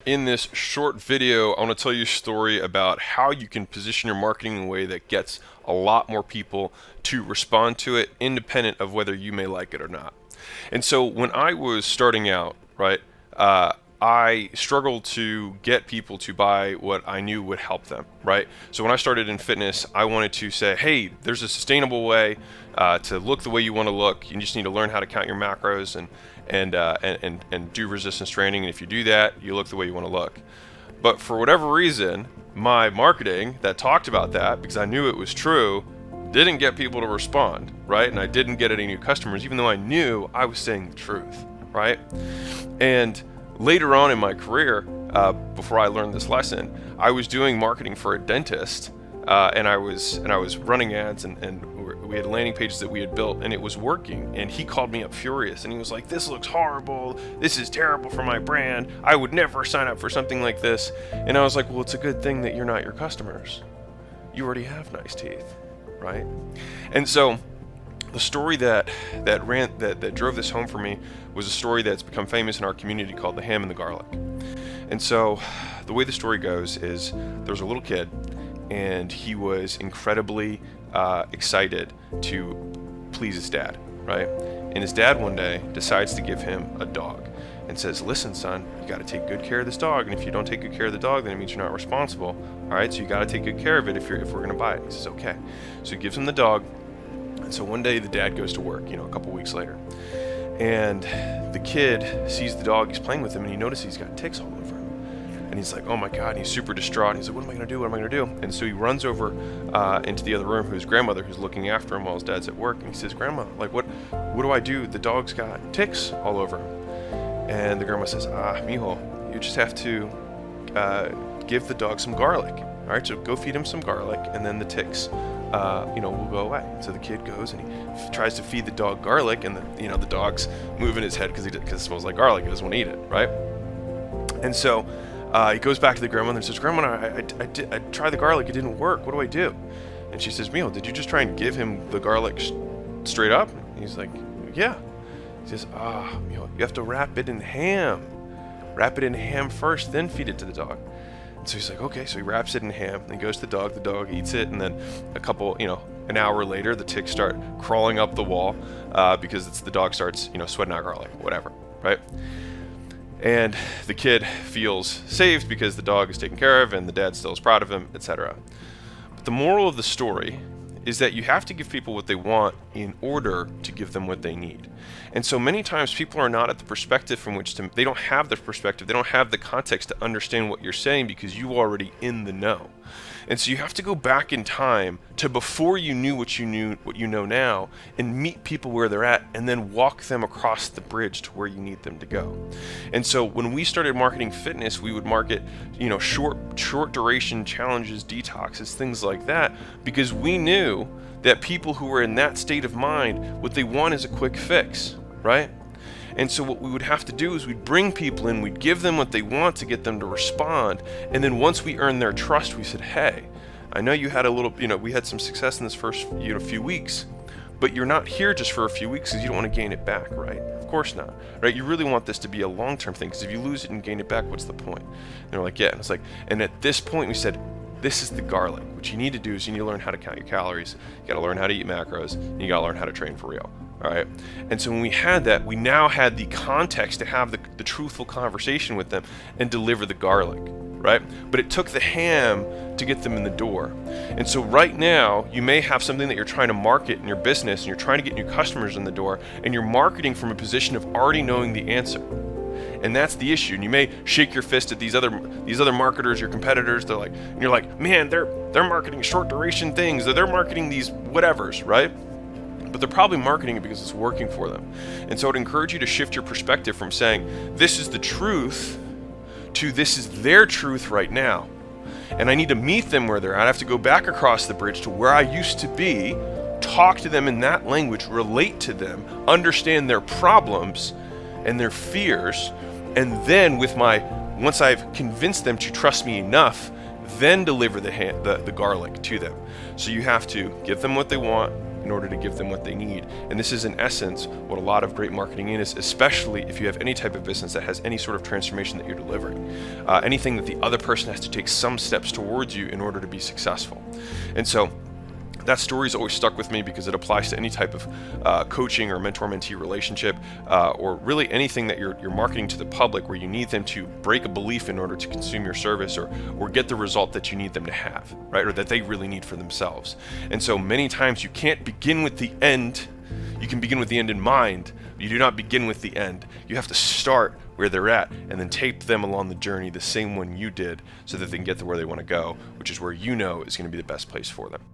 In this short video, I want to tell you a story about how you can position your marketing in a way that gets a lot more people to respond to it, independent of whether you may like it or not. And so when I was starting out, right, I struggled to get people to buy what I knew would help them, right? So when I started in fitness, I wanted to say, hey, there's a sustainable way to look the way you want to look. You just need to learn how to count your macros and do resistance training. And if you do that, you look the way you want to look. But for whatever reason, my marketing that talked about that, because I knew it was true, didn't get people to respond, right? And I didn't get any new customers, even though I knew I was saying the truth, right? And later on in my career, before I learned this lesson, I was doing marketing for a dentist, and I was running ads, and we had landing pages that we had built, and it was working. And he called me up furious, and he was like, "This looks horrible. This is terrible for my brand. I would never sign up for something like this." And I was like, "Well, it's a good thing that you're not your customers. You already have nice teeth, right?" And so the story that drove this home for me was a story that's become famous in our community called the ham and the garlic. And so the way the story goes is there's a little kid, and he was incredibly excited to please his dad, right? And his dad one day decides to give him a dog and says, "Listen, son, you got to take good care of this dog, and if you don't take good care of the dog, then it means you're not responsible. All right, so you got to take good care of it if we're going to buy it." He says, "Okay." So he gives him the dog. And so one day the dad goes to work, a couple weeks later, and the kid sees the dog, he's playing with him, and he notices he's got ticks all over him. And he's like, "Oh my God," and he's super distraught. And he's like, "What am I going to do? What am I going to do?" And so he runs over into the other room, whose grandmother, who's looking after him while his dad's at work. And he says, "Grandma, like, what do I do? The dog's got ticks all over him." And the grandma says, "Mijo, you just have to give the dog some garlic. All right, so go feed him some garlic, and then the ticks will go away." So the kid goes and he tries to feed the dog garlic, and the dog's moving his head because it smells like garlic. He doesn't want to eat it, right? And so he goes back to the grandmother and says, "Grandma, I tried the garlic. It didn't work. What do I do?" And she says, "Mio, did you just try and give him the garlic straight up?" And he's like, "Yeah." He says, Mio, you have to wrap it in ham. Wrap it in ham first, then feed it to the dog." So he's like, "Okay." So he wraps it in ham, then goes to the dog eats it, and then an hour later, the ticks start crawling up the wall because the dog starts, sweating out garlic, whatever, right? And the kid feels saved because the dog is taken care of and the dad still is proud of him, etc. But the moral of the story is that you have to give people what they want in order to give them what they need. And so many times people are not at the perspective from which they don't have the perspective, they don't have the context to understand what you're saying because you already in the know. And so you have to go back in time to before you knew what you know now, and meet people where they're at, and then walk them across the bridge to where you need them to go. And so when we started marketing fitness, we would market, short duration challenges, detoxes, things like that, because we knew that people who were in that state of mind, what they want is a quick fix, right? And so what we would have to do is we'd bring people in, we'd give them what they want to get them to respond, and then once we earned their trust, we said, "Hey, I know you had we had some success in this first few weeks, but you're not here just for a few weeks because you don't want to gain it back, right? Of course not, right? You really want this to be a long-term thing, because if you lose it and gain it back, what's the point?" And they're like, "Yeah." And it's like, and at this point we said, this is the garlic. What you need to do is you need to learn how to count your calories, you got to learn how to eat macros, and you got to learn how to train for real. All right. And so when we had that, we now had the context to have the truthful conversation with them and deliver the garlic, right? But it took the ham to get them in the door. And so right now, you may have something that you're trying to market in your business, and you're trying to get new customers in the door, and you're marketing from a position of already knowing the answer. And that's the issue. And you may shake your fist at these other marketers, your competitors. They're like, and you're like, "Man, they're marketing short duration things. They're marketing these whatevers," right? But they're probably marketing it because it's working for them. And so I'd encourage you to shift your perspective from saying, "This is the truth," to "This is their truth right now. And I need to meet them where they're at. I have to go back across the bridge to where I used to be, talk to them in that language, relate to them, understand their problems and their fears, and then once I've convinced them to trust me enough, then deliver the garlic to them." So you have to give them what they want, in order to give them what they need. And this is in essence what a lot of great marketing is, especially if you have any type of business that has any sort of transformation that you're delivering. Anything that the other person has to take some steps towards you in order to be successful. And so that story's always stuck with me because it applies to any type of coaching or mentor-mentee relationship, or really anything that you're marketing to the public where you need them to break a belief in order to consume your service or get the result that you need them to have, right? Or that they really need for themselves. And so many times you can't begin with the end. You can begin with the end in mind, but you do not begin with the end. You have to start where they're at and then take them along the journey the same one you did so that they can get to where they want to go, which is where you know is going to be the best place for them.